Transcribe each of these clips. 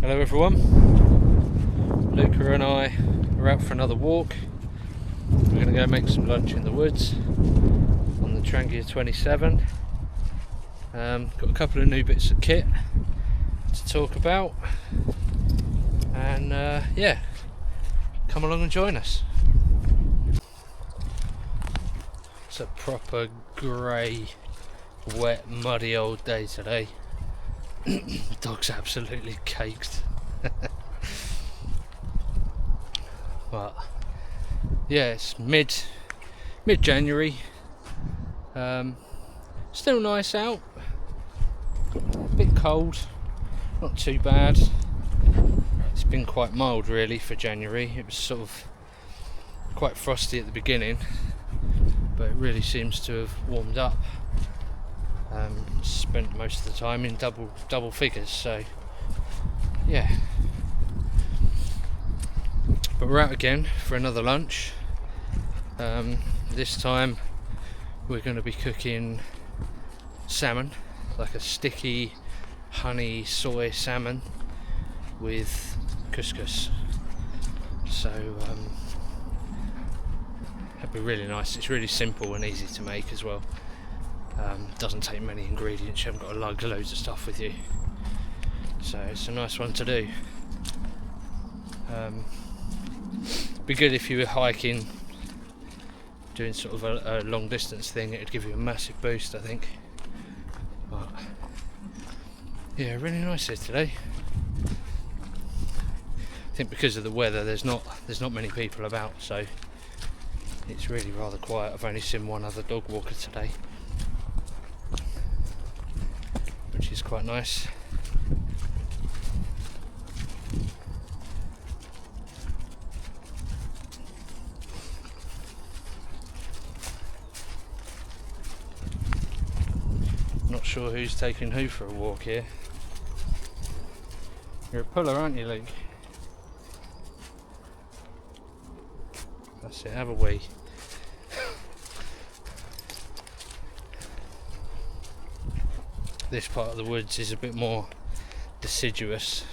Hello everyone, Luka and I are out for another walk. We're going to go make some lunch in the woods on the Trangia 27. Got a couple of new bits of kit to talk about, and yeah, come along and join us. It's a proper grey, wet, muddy old day today. The dog's absolutely caked. But yeah, it's mid-January. Still nice out. A bit cold, not too bad. It's been quite mild really for January. It was sort of quite frosty at the beginning, but it really seems to have warmed up. Spent most of the time in double figures, so yeah. But we're out again for another lunch. This time we're going to be cooking salmon, like a sticky honey soy salmon with couscous. So that'd be really nice. It's really simple and easy to make as well. Doesn't take many ingredients. You haven't got to lug loads of stuff with you, so it's a nice one to do. Be good if you were hiking, doing sort of a long distance thing. It'd give you a massive boost, I think. But yeah, really nice here today. I think because of the weather, there's not many people about, so it's really rather quiet. I've only seen one other dog walker today, which is quite nice. Not sure who's taking who for a walk here. You're a puller, aren't you, Luke? That's it, have a wee. This part of the woods is a bit more deciduous.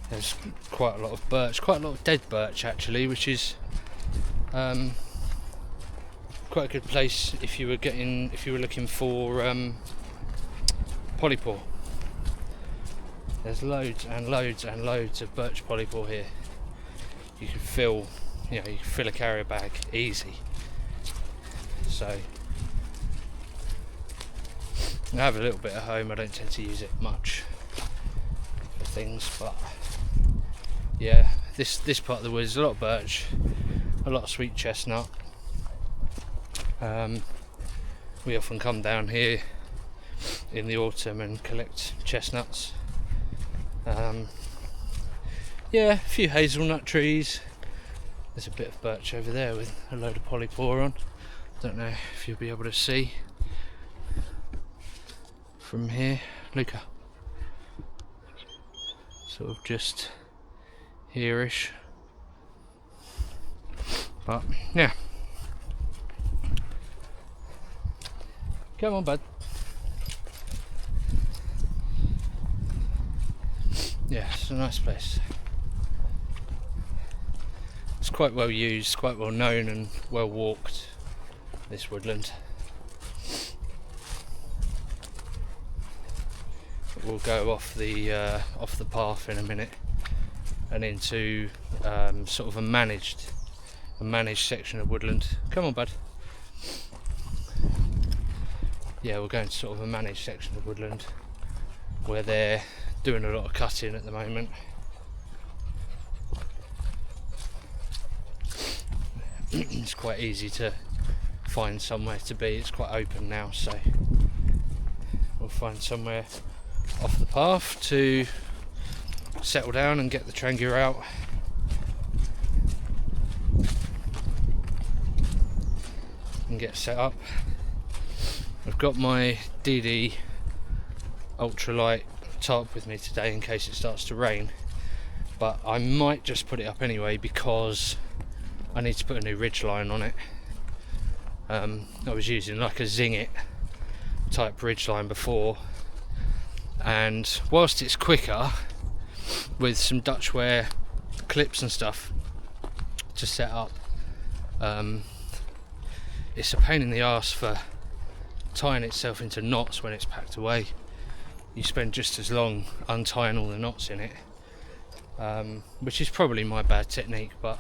There's quite a lot of birch, quite a lot of dead birch actually, which is quite a good place if you were looking for polypore. There's loads and loads and loads of birch polypore here. You can fill a carrier bag easy. So I have a little bit at home. I don't tend to use it much for things, but yeah, this part of the woods, a lot of birch, a lot of sweet chestnut. We often come down here in the autumn and collect chestnuts. Yeah, a few hazelnut trees. There's a bit of birch over there with a load of polypore on. Don't know if you'll be able to see from here. Luka, sort of just here-ish, but yeah, come on bud. Yeah, it's a nice place. It's quite well used, quite well known and well walked, this woodland. We'll go off the path in a minute and into sort of a managed section of woodland. Come on, bud. Yeah, we're going to sort of a managed section of woodland where they're doing a lot of cutting at the moment. It's quite easy to find somewhere to be. It's quite open now, so we'll find somewhere off the path to settle down and get the Trangia out. And get set up. I've got my DD ultralight tarp with me today in case it starts to rain, but I might just put it up anyway because I need to put a new ridge line on it. I was using like a Zing It type ridge line before, and whilst it's quicker with some Dutch ware clips and stuff to set up, it's a pain in the arse for tying itself into knots when it's packed away. You spend just as long untying all the knots in it, which is probably my bad technique, but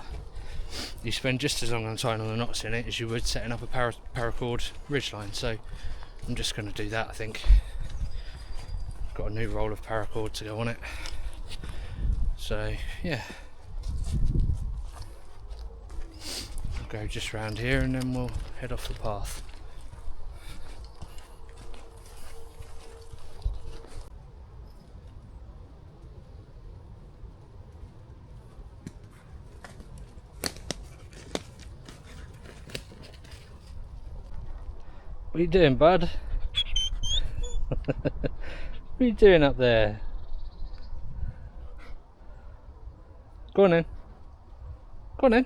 you spend just as long untying all the knots in it as you would setting up a paracord ridgeline. So I'm just going to do that, I think. Got a new roll of paracord to go on it. So yeah, I'll go just round here and then we'll head off the path. What are you doing, bud? What are you doing up there? Go on then. Go on then.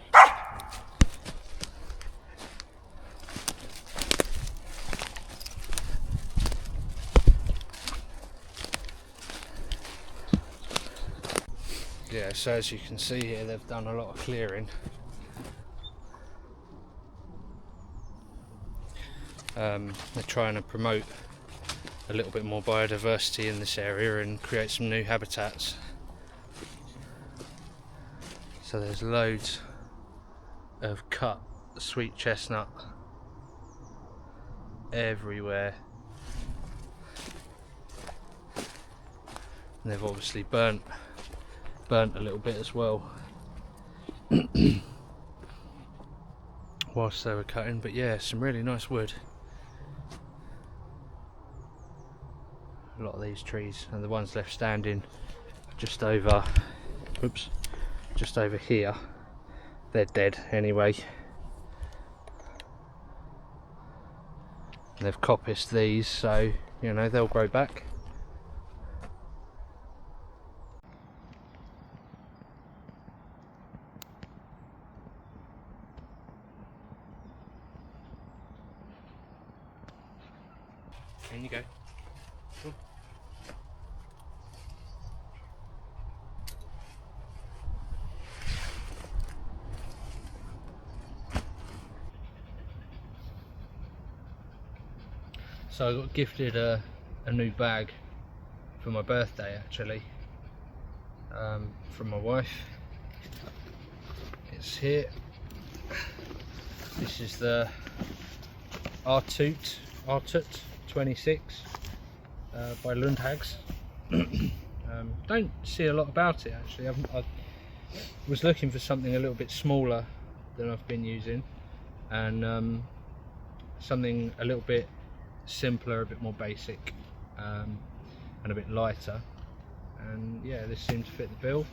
Yeah, so as you can see here, they've done a lot of clearing. They're trying to promote a little bit more biodiversity in this area and create some new habitats. So there's loads of cut sweet chestnut everywhere, and they've obviously burnt a little bit as well whilst they were cutting. But yeah, some really nice wood. A lot of these trees, and the ones left standing just over here, they're dead anyway. They've coppiced these, so you know they'll grow back. In you go. Cool. So I got gifted a new bag for my birthday, actually, from my wife. It's here. This is the Artut 26 by Lundhags. Don't see a lot about it, actually. I was looking for something a little bit smaller than I've been using, and something a little bit simpler, a bit more basic, and a bit lighter. And yeah, this seems to fit the bill.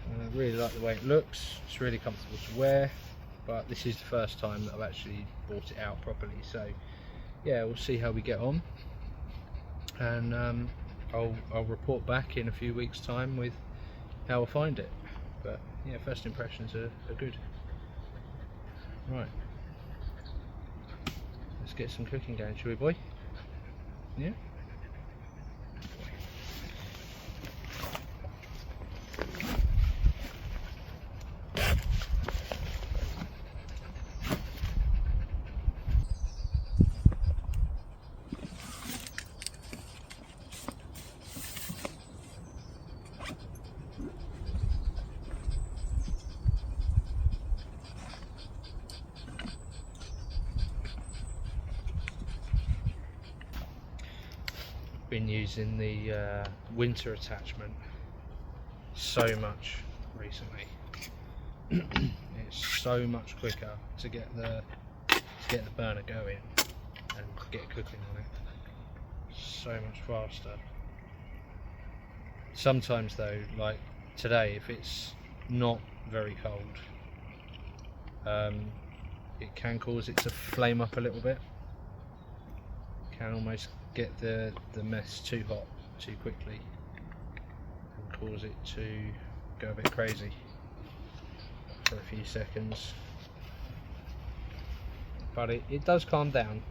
I really like the way it looks. It's really comfortable to wear, but this is the first time that I've actually brought it out properly. So yeah, we'll see how we get on, and I'll report back in a few weeks' time with how I find it. But yeah, first impressions are good. Right, let's get some cooking going, shall we, boy? Yeah. Been using the winter attachment so much recently. It's so much quicker to get the burner going and get cooking on it. So much faster. Sometimes though, like today, if it's not very cold, it can cause it to flame up a little bit. Can almost get the mess too hot too quickly and cause it to go a bit crazy for a few seconds. But it does calm down.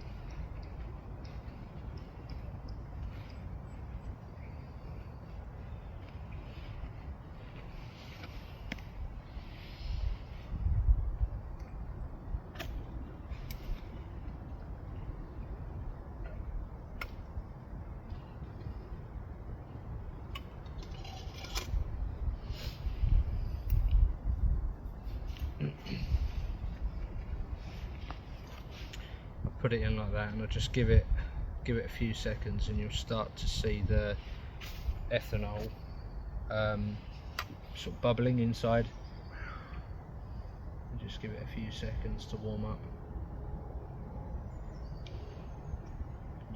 put it in like that, and I'll just give it a few seconds, and you'll start to see the ethanol sort of bubbling inside. And just give it a few seconds to warm up.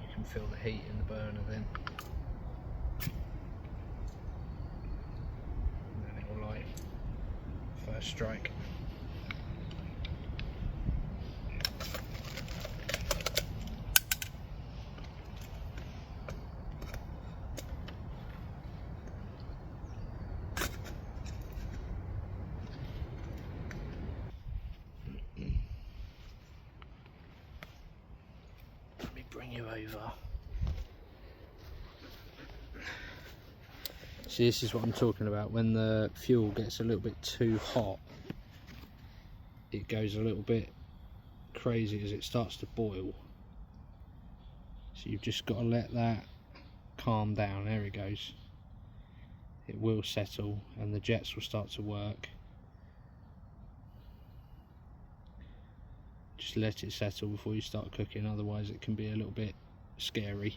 You can feel the heat in the burner then. And then it will light first strike. Bring you over. See, this is what I'm talking about. When the fuel gets a little bit too hot, it goes a little bit crazy as it starts to boil. So you've just got to let that calm down. There it goes. It will settle and the jets will start to work. Just let it settle before you start cooking, otherwise it can be a little bit scary.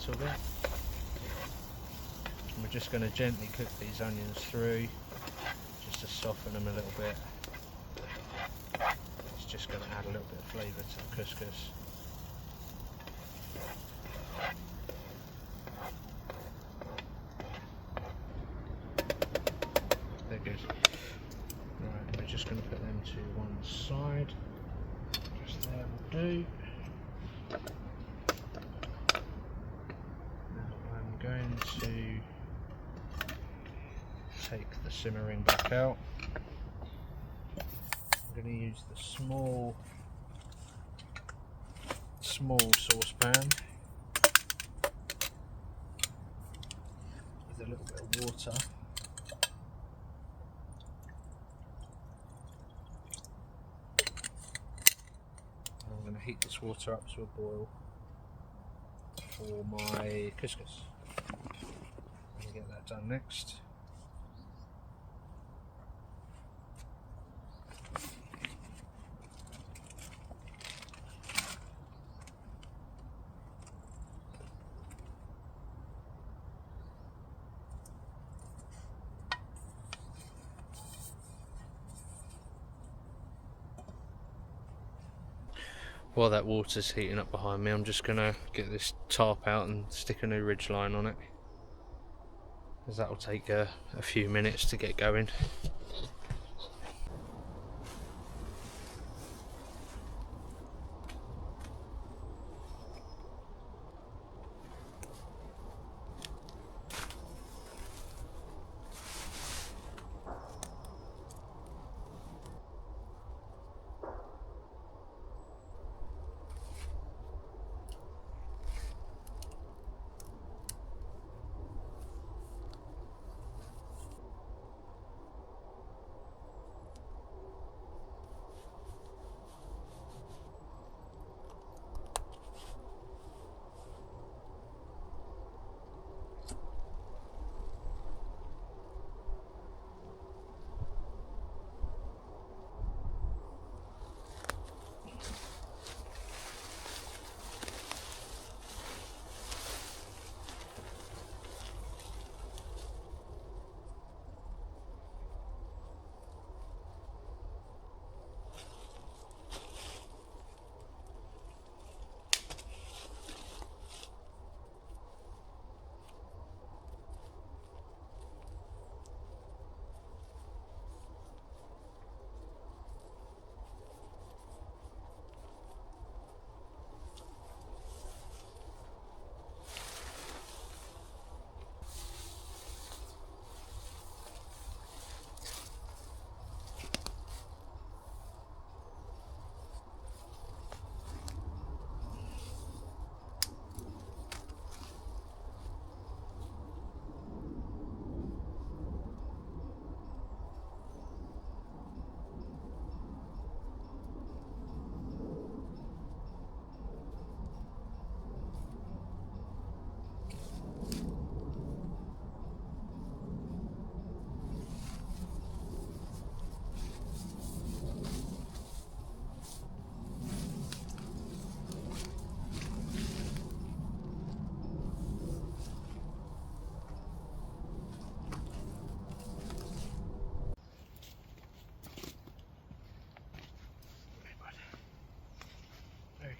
Bit. And we're just going to gently cook these onions through just to soften them a little bit. It's just going to add a little bit of flavour to the couscous. They're good. Right, we're just going to put them to one side. Just there will do. Going to take the simmering back out. I'm going to use the small saucepan with a little bit of water. And I'm going to heat this water up to a boil for my couscous. I'll get that done next. While that water's heating up behind me, I'm just going to get this tarp out and stick a new ridgeline on it, as that will take a few minutes to get going.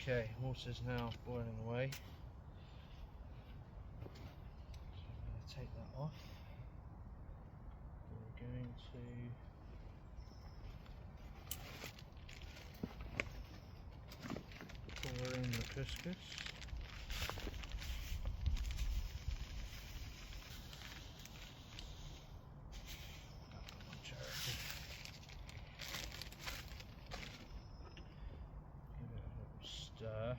Okay, water's now boiling away. So I'm going to take that off. We're going to pour in the couscous. Give it a little stir.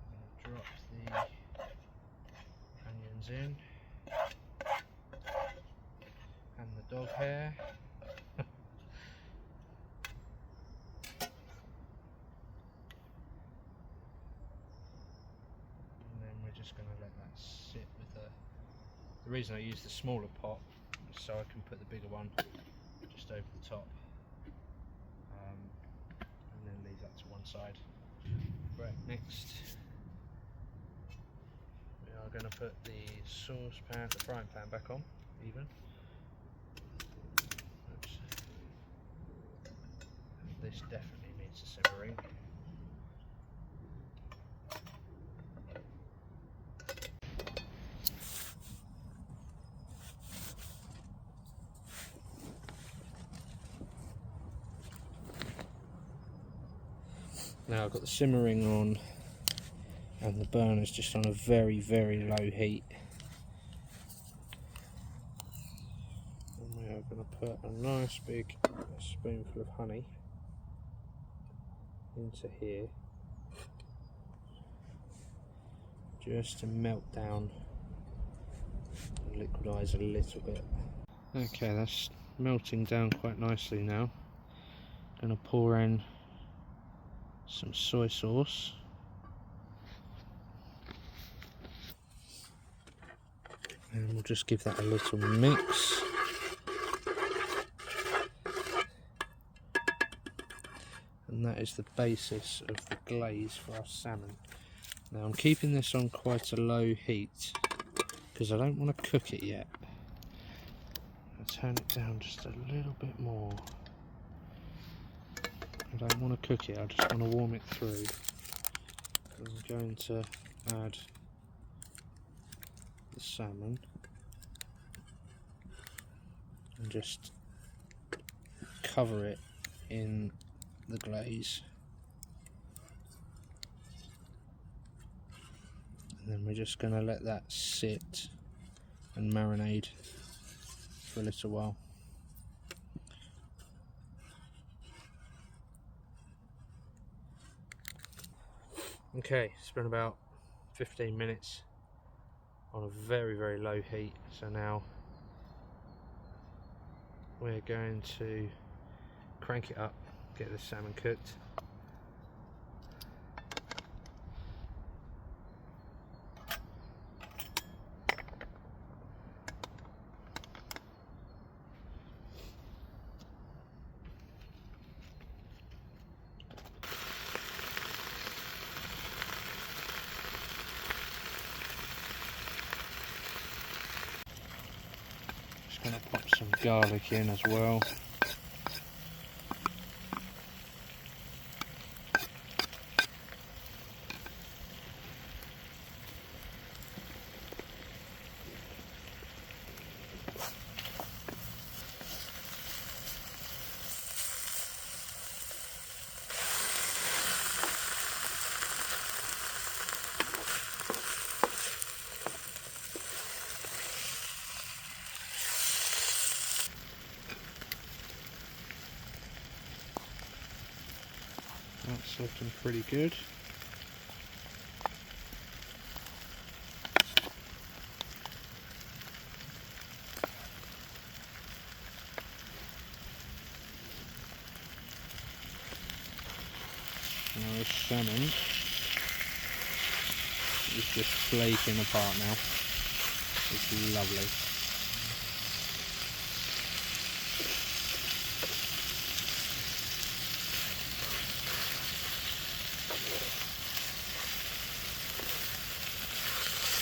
I'm going to drop the onions in and the dog hair. Just going to let that sit with the reason I use the smaller pot is so I can put the bigger one just over the top, and then leave that to one side. Right, next we are going to put the saucepan, the frying pan back on even. Oops. This definitely needs a simmering. Now I've got the simmering on and the burner's just on a very, very low heat. And we are going to put a nice big spoonful of honey into here, just to melt down and liquidize a little bit. Okay, that's melting down quite nicely now. Going to pour in some soy sauce. And we'll just give that a little mix. And that is the basis of the glaze for our salmon. Now I'm keeping this on quite a low heat because I don't want to cook it yet. I'll turn it down just a little bit more. I don't want to cook it, I just want to warm it through. I'm going to add the salmon and just cover it in the glaze. And then we're just going to let that sit and marinate for a little while. Okay, it's been about 15 minutes on a very, very low heat. So now we're going to crank it up, get the salmon cooked. Going to pop some garlic in as well. That's looking pretty good. Now the salmon is just flaking apart now. It's lovely.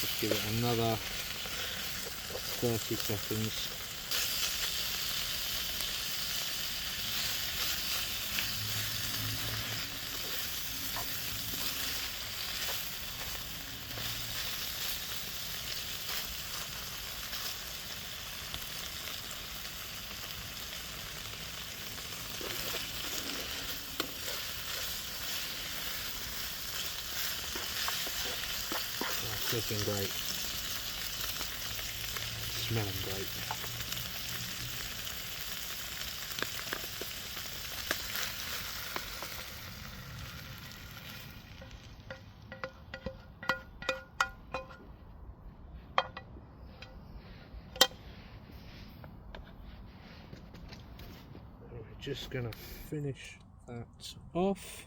Just give it another 30 seconds. Looking great. Smelling great. We're just going to finish that off.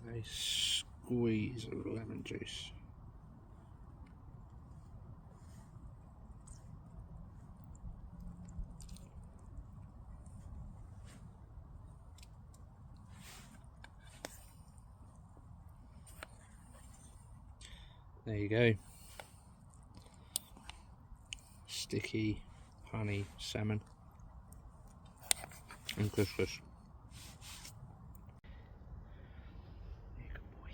With a squeeze of lemon juice. There you go. Sticky honey salmon and couscous. Good boy.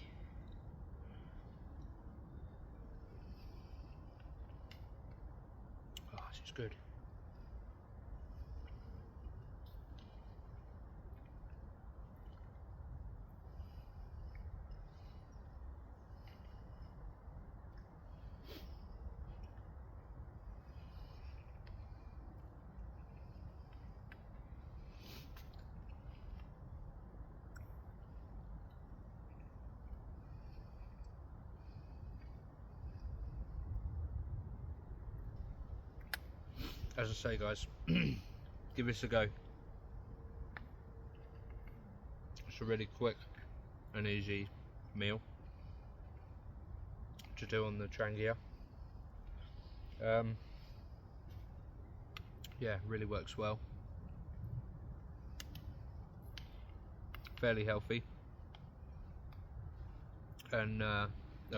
Oh, this is good. As I say, guys, give this a go. It's a really quick and easy meal to do on the Trangia. Yeah, really works well. Fairly healthy. And like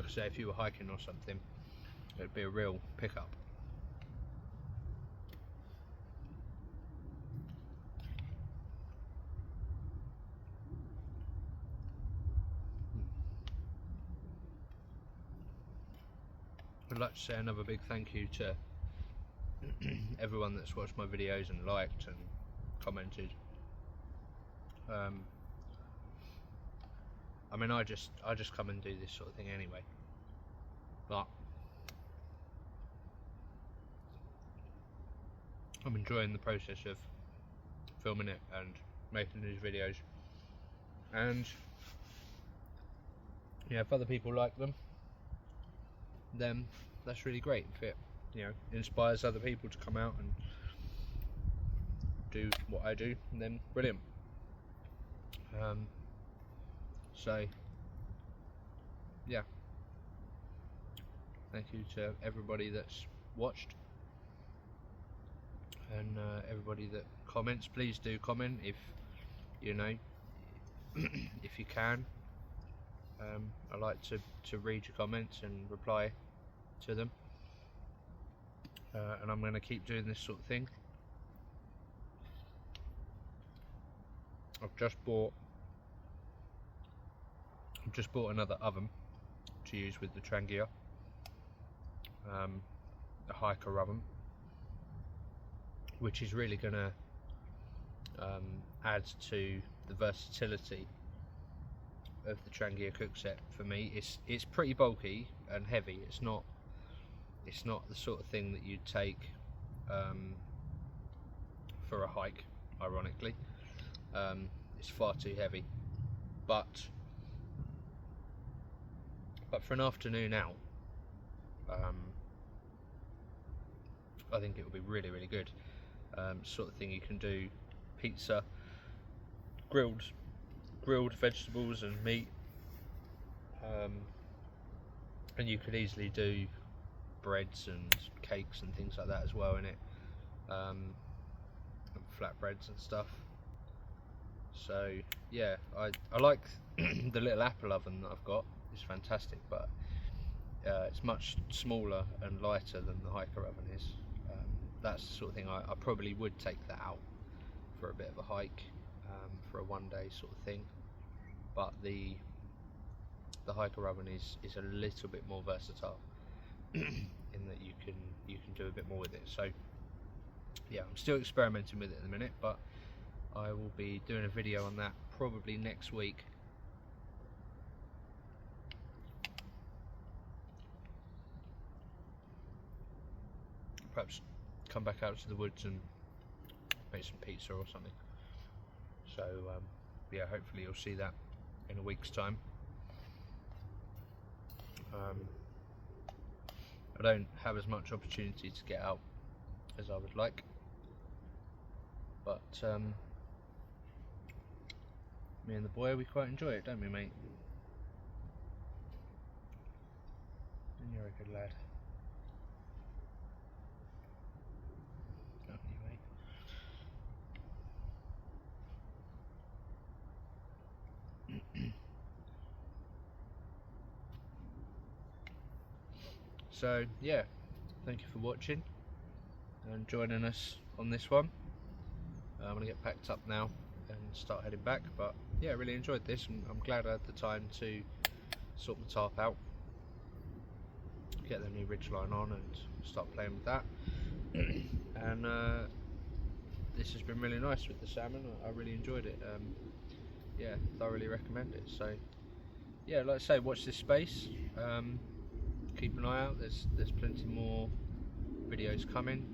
I say, if you were hiking or something, it'd be a real pickup. I'd like to say another big thank you to everyone that's watched my videos and liked and commented. I mean, I just come and do this sort of thing anyway, but I'm enjoying the process of filming it and making these videos, and yeah, if other people like them, then that's really great. If it, you know, inspires other people to come out and do what I do, then brilliant. So yeah, thank you to everybody that's watched and everybody that comments. Please do comment if you know, if you can. I like to read your comments and reply to them, and I'm going to keep doing this sort of thing. I've just bought another oven to use with the Trangia, a hiker oven, which is really going to add to the versatility of the Trangia cook set for me. It's pretty bulky and heavy. It's not the sort of thing that you'd take for a hike, ironically. It's far too heavy, but for an afternoon out, I think it will be really, really good. Sort of thing you can do pizza, grilled vegetables and meat, and you could easily do breads and cakes and things like that as well in it, and flatbreads and stuff. So yeah, I like the little Apple oven that I've got. It's fantastic, but it's much smaller and lighter than the hiker oven is. That's the sort of thing I probably would take that out for a bit of a hike, for a one-day sort of thing. But the hiker oven is a little bit more versatile in that you can do a bit more with it. So yeah, I'm still experimenting with it at the minute, but I will be doing a video on that probably next week. Perhaps come back out to the woods and make some pizza or something. So yeah, hopefully you'll see that in a week's time. I don't have as much opportunity to get out as I would like, but me and the boy, we quite enjoy it, don't we, mate? And you're a good lad. Aren't you, mate? So yeah, thank you for watching and joining us on this one. I'm going to get packed up now and start heading back, but yeah, I really enjoyed this, and I'm glad I had the time to sort the tarp out, get the new ridgeline on and start playing with that. And this has been really nice with the salmon. I really enjoyed it. Yeah, thoroughly recommend it. So yeah, like I say, watch this space, keep an eye out. There's plenty more videos coming.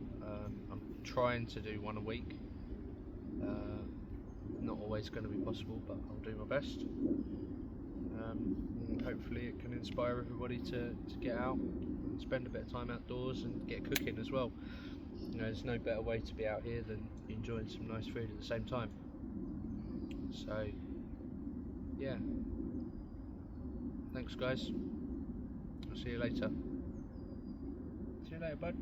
I'm trying to do one a week. Not always going to be possible, but I'll do my best. And hopefully it can inspire everybody to get out and spend a bit of time outdoors and get cooking as well. You know, there's no better way to be out here than enjoying some nice food at the same time. So yeah, thanks guys, I'll see you later. See you later, bud.